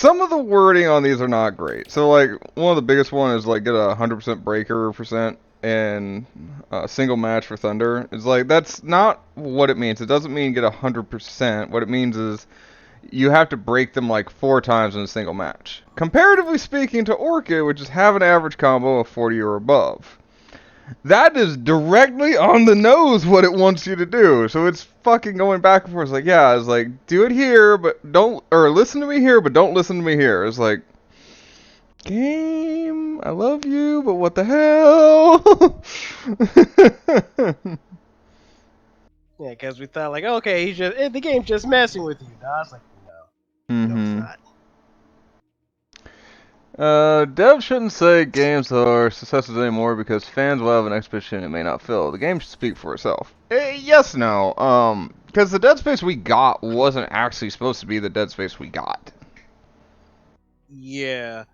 some of the wording on these are not great. So like one of the biggest one is like get a 100% breaker percent in a single match for Thunder. It's like that's not what it means. It doesn't mean get 100%. What it means is you have to break them like 4 times in a single match. Comparatively speaking to Orchid, which is have an average combo of 40 or above. That is directly on the nose what it wants you to do. So it's fucking going back and forth. It's like, yeah, it's like, do it here, but don't, or listen to me here, but don't listen to me here. It's like, game, I love you, but what the hell? Yeah, because we thought like, okay, the game's just messing with you. No, it's like, no, it's not. Dev shouldn't say games are successes anymore because fans will have an expectation it may not fill. The game should speak for itself. Yes, no. Because the Dead Space we got wasn't actually supposed to be the Dead Space we got. Yeah,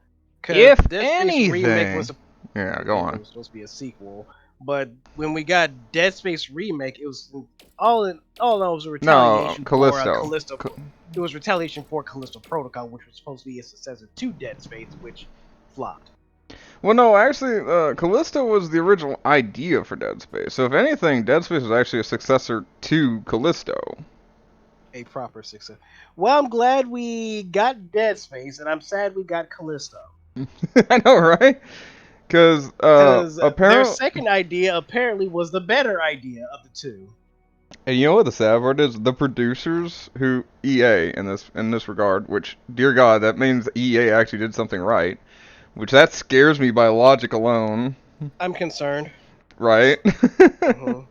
because If Dead Space Remake anything, yeah, go on. was supposed to be a sequel, but when we got Dead Space Remake, it was all in all it was a No, retaliation for Callisto. Callisto. It was retaliation for Callisto Protocol, which was supposed to be a successor to Dead Space, which flopped. Well, no, actually, Callisto was the original idea for Dead Space. So if anything, Dead Space was actually a successor to Callisto. A proper success. Well, I'm glad we got Dead Space, and I'm sad we got Callisto. I know, right? Because Their apparently, second idea apparently was the better idea of the two. and you know what the sad part is? The producers who EA in this regard, which dear God, that means EA actually did something right, which that scares me by logic alone, I'm concerned. right? Mhm.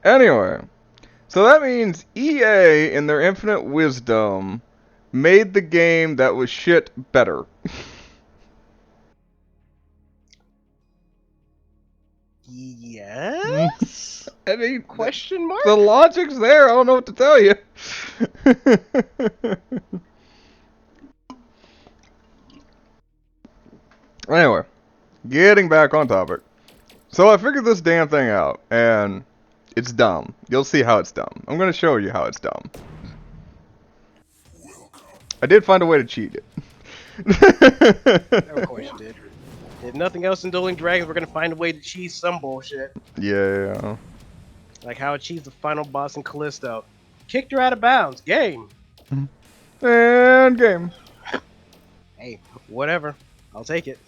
Anyway, so that means EA, in their infinite wisdom, made the game that was shit better. Yes? I mean, Question mark? the logic's there. I don't know what to tell you. Anyway, getting back on topic. So I figured this damn thing out, and it's dumb. You'll see how it's dumb. I'm going to show you how it's dumb. I did find a way to cheat it. Of course you did. If nothing else in Dueling Dragons, we're gonna find a way to cheese some bullshit. Yeah. Like how it cheesed the final boss in Callisto. Kicked her out of bounds. Game. And game. Hey, whatever. I'll take it.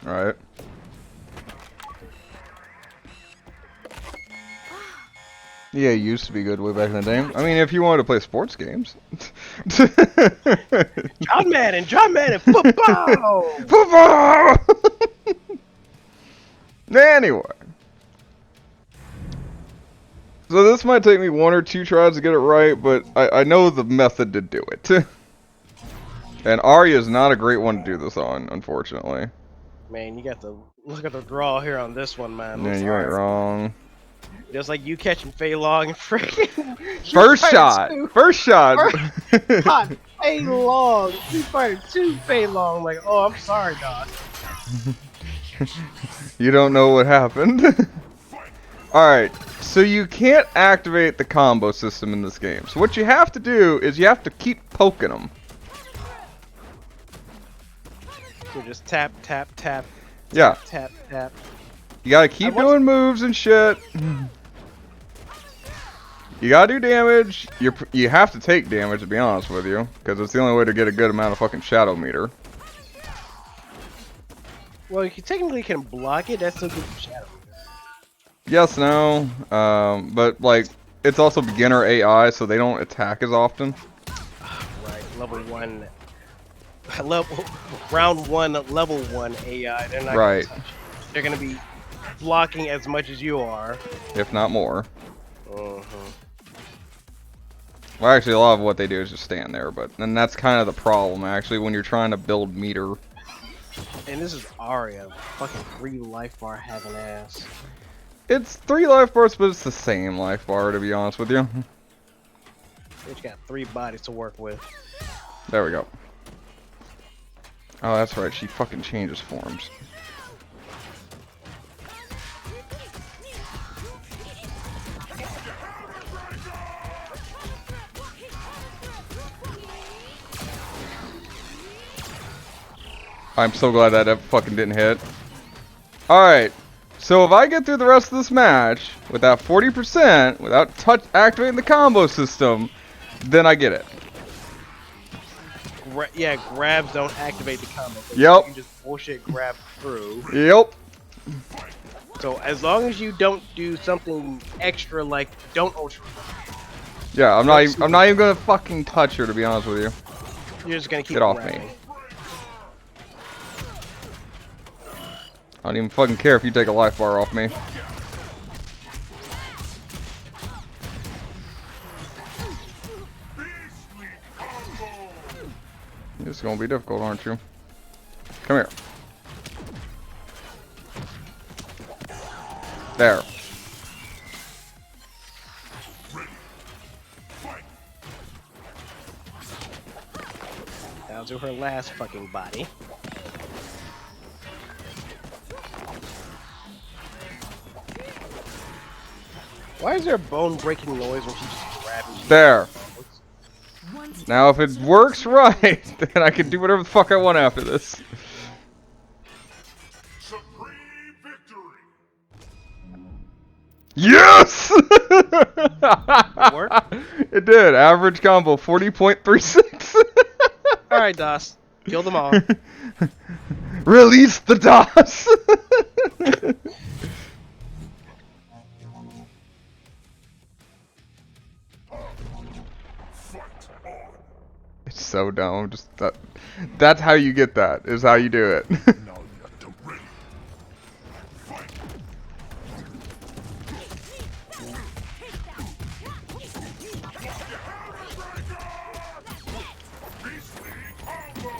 Alright. Yeah, it used to be good way back in the day. I mean, if you wanted to play sports games. John Madden, football! Football! Anyway. So this might take me 1 or 2 tries to get it right, but I know the method to do it. And Arya is not a great one to do this on, unfortunately. Man, you got to look at the draw here on this one, man. Yeah, you ain't wrong. Just like you catching Fei Long and freaking First shot! First shot! God, Fei Long! Street Fighter 2 Fei Long. Like, oh, I'm sorry, dog. You don't know what happened. Alright, so you can't activate the combo system in this game. So what you have to do is you have to keep poking them. So just tap, tap, tap. Yeah. Tap, tap. You gotta keep doing moves and shit. You gotta do damage. You have to take damage, to be honest with you, because it's the only way to get a good amount of fucking shadow meter. Well, you technically can block it. That's still good for shadow. Yes, no, but like it's also beginner AI, so they don't attack as often. Right, level 1, round 1, level 1 AI. They're not Right. gonna touch. They're gonna be blocking as much as you are, if not more. Uh-huh. Well, actually, a lot of what they do is just stand there, but then that's kind of the problem, actually, when you're trying to build meter. And this is Arya, fucking 3 life bar having ass. It's 3 life bars, but it's the same life bar, to be honest with you. Bitch got 3 bodies to work with. There we go. Oh, that's right, she fucking changes forms. I'm so glad that fucking didn't hit. Alright. So if I get through the rest of this match without 40%, without activating the combo system, then I get it. Yeah, grabs don't activate the combo. Yep. You can just bullshit grab through. Yep. So as long as you don't do something extra like don't ultra. Yeah, I'm not even gonna fucking touch her, to be honest with you. You're just gonna keep Get off grabbing. me. I don't even fucking care if you take a life bar off me. This is gonna be difficult, aren't you? Come here. There. Down to her last fucking body. Why is there a bone-breaking noise when she's just grabbing you? There. Now, if it works right, then I can do whatever the fuck I want after this. Supreme victory. Yes! It worked? It did. Average combo 40.36. Alright, DOS. Kill them all. Release the DOS! It's so dumb. Just that's how you get that. Is how you do it. Now let the ready. Fight. Beastly combo.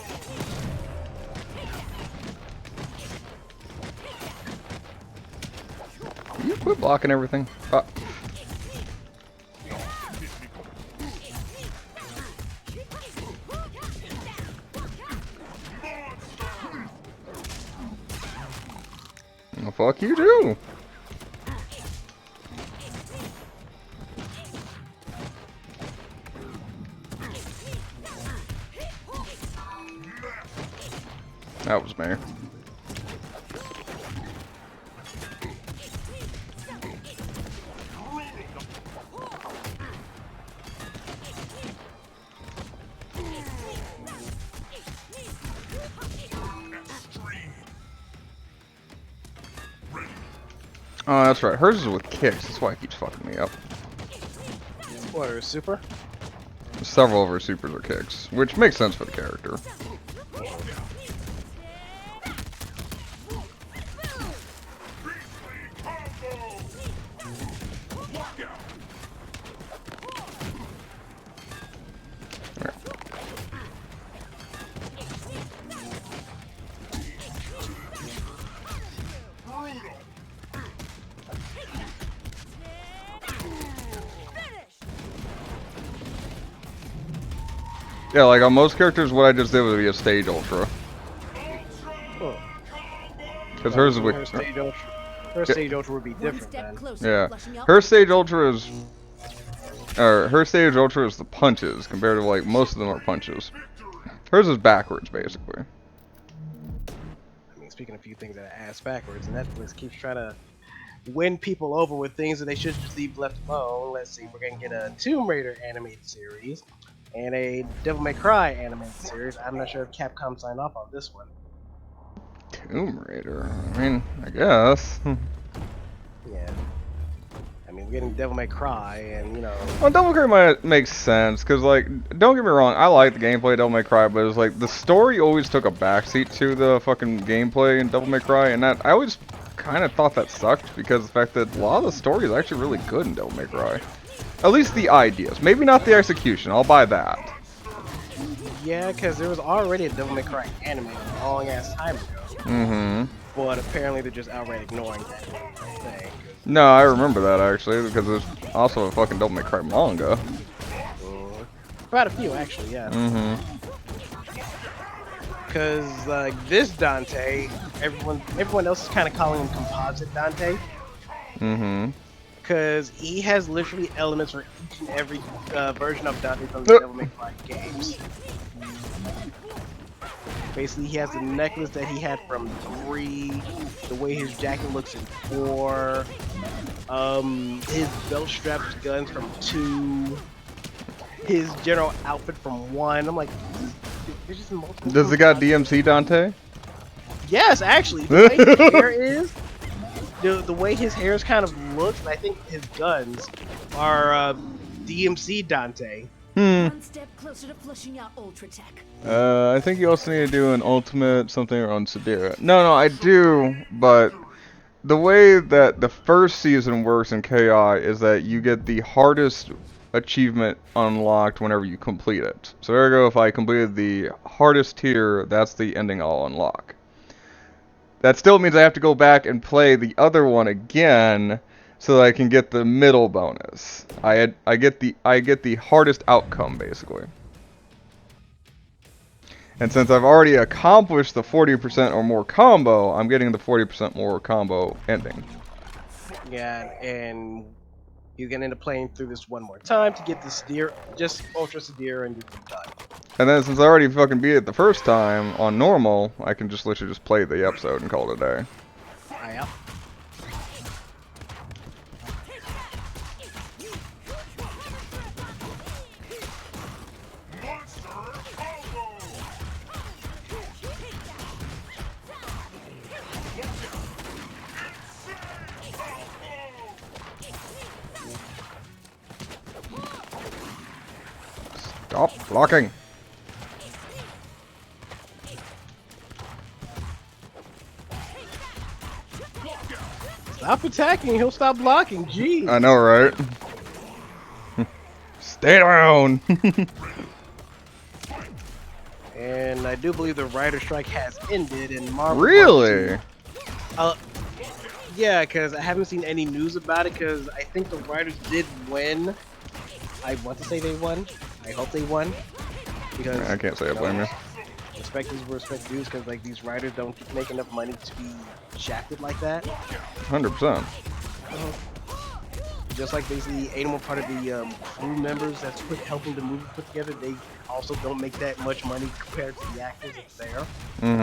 Can you quit blocking everything? Well, fuck you too. That was me. Oh, that's right. Hers is with kicks. That's why it keeps fucking me up. What, her super? Several of her supers are kicks, which makes sense for the character. Yeah, like on most characters, what I just did would be a stage ultra. Because hers is with her stage ultra would be different then. Yeah, her stage ultra is, or her stage ultra is the punches compared to like most of them are punches. Hers is backwards basically. I mean, speaking of a few things that are ass backwards, Netflix keeps trying to win people over with things that they should just leave left alone. Let's see, we're gonna get a Tomb Raider animated series and a Devil May Cry animated series. I'm not sure if Capcom signed off on this one. Tomb Raider. I mean, I guess. Yeah. I mean, we're getting Devil May Cry, and you know. Well, Devil May Cry makes sense because, like, don't get me wrong, I like the gameplay of Devil May Cry, but it's like the story always took a backseat to the fucking gameplay in Devil May Cry, and that I always kind of thought that sucked because the fact that a lot of the story is actually really good in Devil May Cry. At least the ideas, maybe not the execution. I'll buy that. Yeah, because there was already a Devil May Cry anime a long ass time ago. Mm-hmm. But apparently they're just outright ignoring that thing. No, I remember that actually because there's also a fucking Devil May Cry manga. Quite a few actually, yeah. Mm-hmm. Because like this Dante, everyone else is kind of calling him Composite Dante. Mm-hmm. Because he has literally elements for each and every version of Dante from the Devil May Cry games. Basically, he has the necklace that he had from 3, the way his jacket looks in 4, his belt straps guns from 2, his general outfit from 1. I'm like, there's just multiple Does it things got about this. DMC Dante? Yes, actually, the way his hair is, the way his hair is kind of looks, and I think his guns are DMC Dante. One step closer to flushing out Ultra Tech. I think you also need to do an ultimate something on Sadira. No, I do, but the way that the first season works in KI is that you get the hardest achievement unlocked whenever you complete it. So there you go, if I completed the hardest tier, that's the ending I'll unlock. That still means I have to go back and play the other one again so that I can get the middle bonus. I get the hardest outcome basically. And since I've already accomplished the 40% or more combo, I'm getting the 40% more combo ending. Yeah, and he's gonna end up playing through this one more time to get this deer, just Ultra Severe, and just be done. And then since I already fucking beat it the first time on normal, I can just literally just play the episode and call it a day. Yeah. Stop blocking! Stop attacking, he'll stop blocking. Jeez. I know, right? Stay down! And I do believe the writer strike has ended, and Marvel. Really? Yeah, because I haven't seen any news about it. Because I think the writers did win. I want to say they won. I hope they won. Because I can't say I blame you. respect is respect dues. Because like these writers don't make enough money to be shafted like that. 100%. Just like basically ain't one part of the crew members that's helping the movie put together, they also don't make that much money compared to the actors that's there.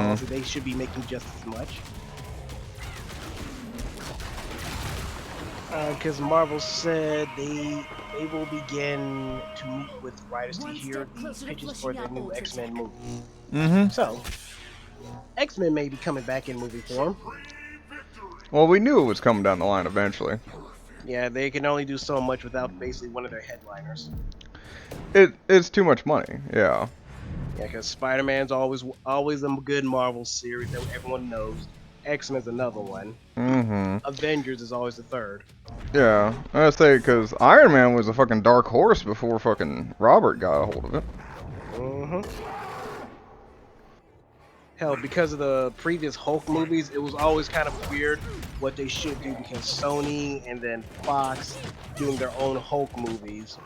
Also, they should be making just as much. Because Marvel said they will begin to meet with writers to hear the pitches for their new X-Men movie. So, X-Men may be coming back in movie form. Well, we knew it was coming down the line eventually. Yeah, they can only do so much without basically one of their headliners. It's too much money, yeah. Yeah, because Spider-Man's always a good Marvel series that everyone knows. X-Men's another one. Avengers is always the third. Yeah, I gotta say, because Iron Man was a fucking dark horse before fucking Robert got a hold of it. Hell, because of the previous Hulk movies, it was always kind of weird what they should do because Sony and then Fox doing their own Hulk movies.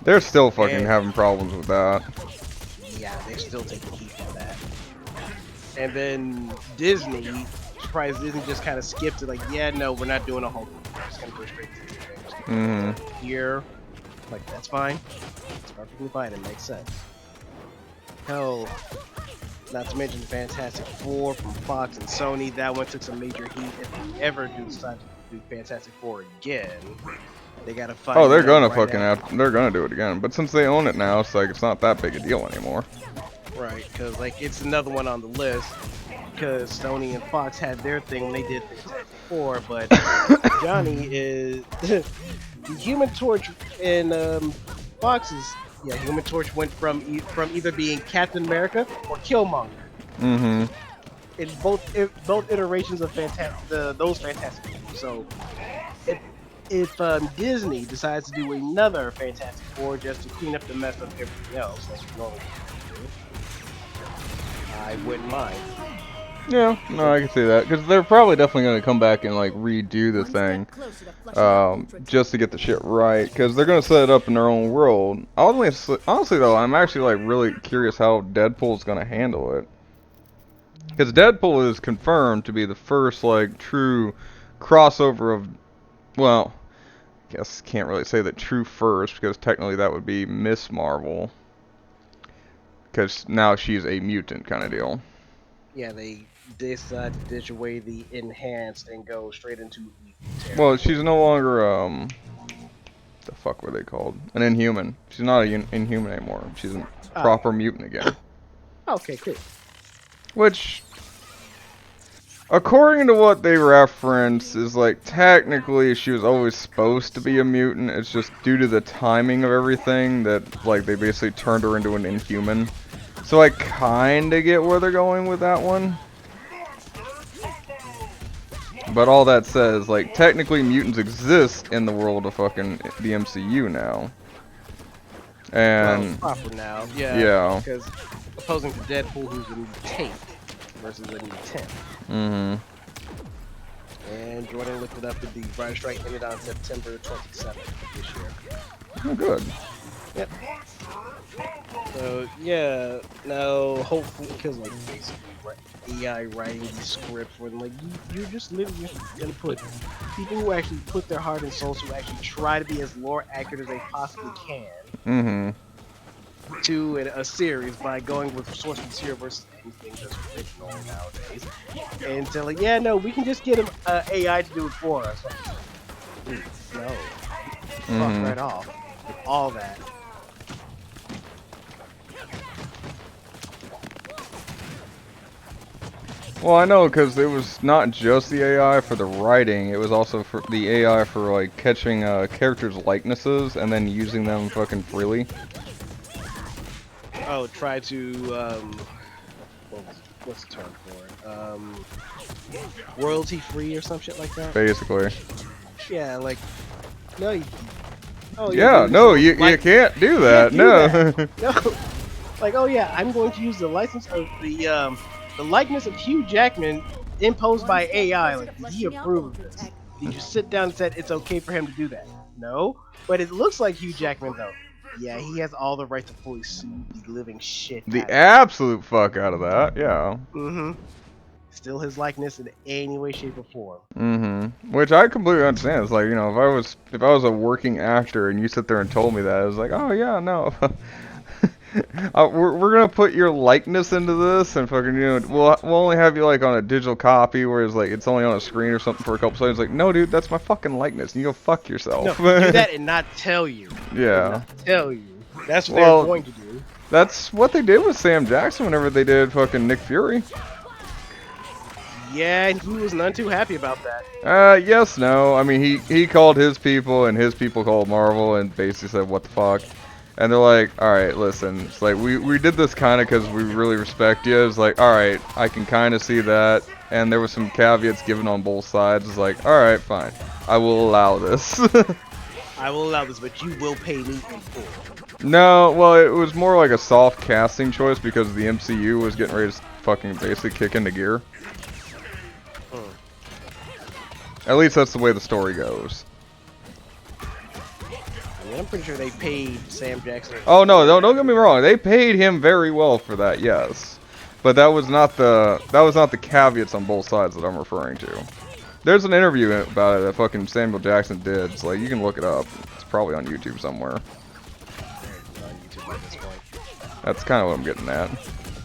They're still fucking having problems with that. Yeah, they're still taking heat for that. And then Disney, surprised Disney just kind of skipped it, like, yeah, no, we're not doing a Hulk movie. We're just gonna go straight to the Avengers. Here, like, that's fine. It's perfectly fine. It makes sense. Hell, not to mention Fantastic Four from Fox and Sony. That one took some major heat. If they ever do decide to do Fantastic Four again, they gotta find. Oh, they're gonna they're gonna do it again. But since they own it now, it's like it's not that big a deal anymore. Right, because like it's another one on the list. Because Sony and Fox had their thing when they did Fantastic Four, but Johnny is the Human Torch in Fox's. Yeah, Human Torch went from either being Captain America or Killmonger. In both iterations of those Fantastic Four. So if Disney decides to do another Fantastic Four just to clean up the mess of everything else, like normally do, I wouldn't mind. Yeah, no, I can see that because they're probably definitely gonna come back and like redo the thing, just to get the shit right. Because they're gonna set it up in their own world. Honestly, though, I'm actually like really curious how Deadpool's gonna handle it. Because Deadpool is confirmed to be the first like true crossover of, well, I guess can't really say that true first because technically that would be Miss Marvel. because now she's a mutant kind of deal. Yeah, they decide to ditch away the enhanced and go straight into mutant Well, territory. she's no longer the fuck were they called? An inhuman. She's not a inhuman anymore. She's a proper mutant again. Okay, cool. Which, according to what they reference, is like technically she was always supposed to be a mutant. It's just due to the timing of everything that like they basically turned her into an inhuman. So I kinda get where they're going with that one. But all that says, like, technically mutants exist in the world of fucking the MCU now. And Well, proper now, yeah. because opposing to Deadpool, who's a mutant versus a mutant. Mm-hmm. And Jordan looked it up, and the Rider Strike ended on September 27th this year. Oh, good. Yep. So yeah, now hopefully, because like basically AI writing these scripts, when like you're just literally gonna put people who actually put their heart and souls, who actually try to be as lore accurate as they possibly can, to a series by going with source material versus anything that's original nowadays, and telling, yeah, no, we can just get an AI to do it for us. Like, no, fuck right off with all that. Well, I know, because it was not just the AI for the writing, it was also for the AI for, like, catching characters' likenesses and then using them fucking freely. Oh, try to, what's the term for it? Royalty free or some shit like that? Basically. Yeah, like, no, you, oh, Yeah, no, you can't do that, no. No. Like, oh yeah, I'm going to use the license of the likeness of Hugh Jackman imposed by AI. Like, did he approve of this? Did you sit down and said it's okay for him to do that? No, but it looks like Hugh Jackman though. Yeah, he has all the right to fully sue the living shit. The absolute fuck out of that, yeah. Still his likeness in any way, shape, or form. Which I completely understand. It's like, you know, if I was a working actor and you sit there and told me that, I was like, oh yeah, no. We're gonna put your likeness into this and fucking, you know, we'll only have you like on a digital copy, whereas like it's only on a screen or something for a couple seconds. Like, no, dude, that's my fucking likeness. You go fuck yourself. No, do that and not tell you. Yeah. Not tell you. That's what they're going to do. That's what they did with Sam Jackson whenever they did fucking Nick Fury. Yeah, and he was none too happy about that. Yes, no. I mean, he called his people and his people called Marvel and basically said, what the fuck? And they're like, alright, listen, it's like, we did this kind of because we really respect you. It's like, alright, I can kind of see that. And there was some caveats given on both sides. It's like, alright, fine. I will allow this. I will allow this, but you will pay me in full. No, well, it was more like a soft casting choice because the MCU was getting ready to fucking basically kick into gear. At least that's the way the story goes. I'm pretty sure they paid Sam Jackson. Oh no, don't get me wrong. They paid him very well for that, yes. But that was not the caveats on both sides that I'm referring to. There's an interview about it that fucking Samuel Jackson did. It's like, you can look it up. It's probably on YouTube somewhere. That's kind of what I'm getting at.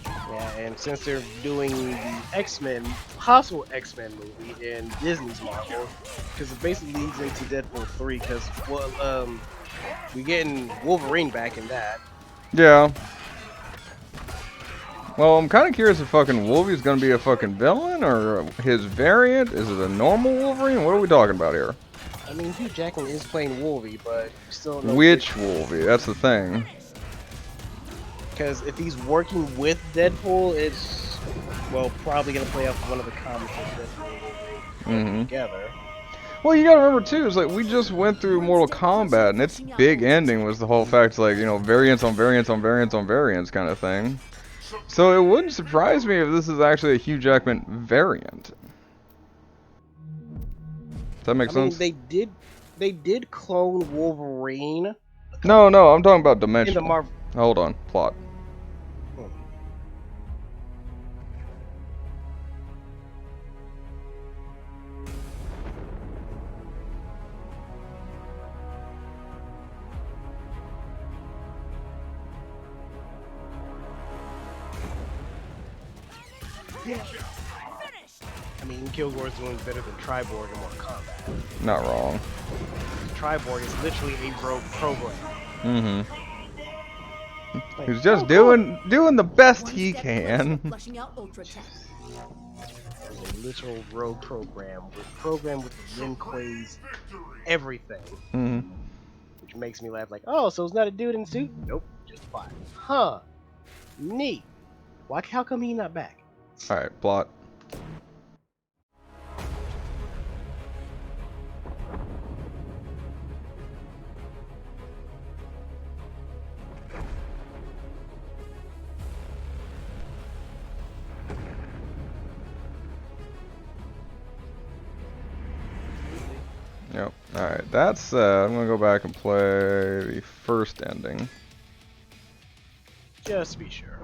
Yeah, and since they're doing the X-Men, possible X-Men movie in Disney's Marvel, because it basically leads into Deadpool 3, because, well, we're getting Wolverine back in that. Yeah. Well, I'm kind of curious if fucking Wolvie's gonna be a fucking villain or his variant. Is it a normal Wolverine? What are we talking about here? I mean, Hugh Jackman is playing Wolvie, but still. Which Wolvie? That's the thing. Because if he's working with Deadpool, it's, well, probably gonna play off one of the comics of Deadpool and Wolverine together. Well, you gotta remember too, it's like we just went through Mortal Kombat, and its big ending was the whole fact, like, you know, variants on variants on variants on variants kind of thing. So it wouldn't surprise me if this is actually a Hugh Jackman variant. Does that make sense? I mean, they did clone Wolverine. No, I'm talking about Dimension. In the Marvel. Hold on, plot. I mean, Kilgore's doing better than Triborg in Mortal Kombat. Not wrong. Triborg is literally a rogue program. Mm-hmm. Like, He's just oh, cool. doing the best One he step closer to can. flushing out Ultra Tech. It's a literal rogue program with Lin Kuei's everything, Mm-hmm. which makes me laugh. Like, oh, so it's not a dude in a suit? Nope, just a bot. Huh? Neat. Why? How come he not back? All right, plot. Yep. Alright, that's I'm gonna go back and play the first ending. Just to be sure.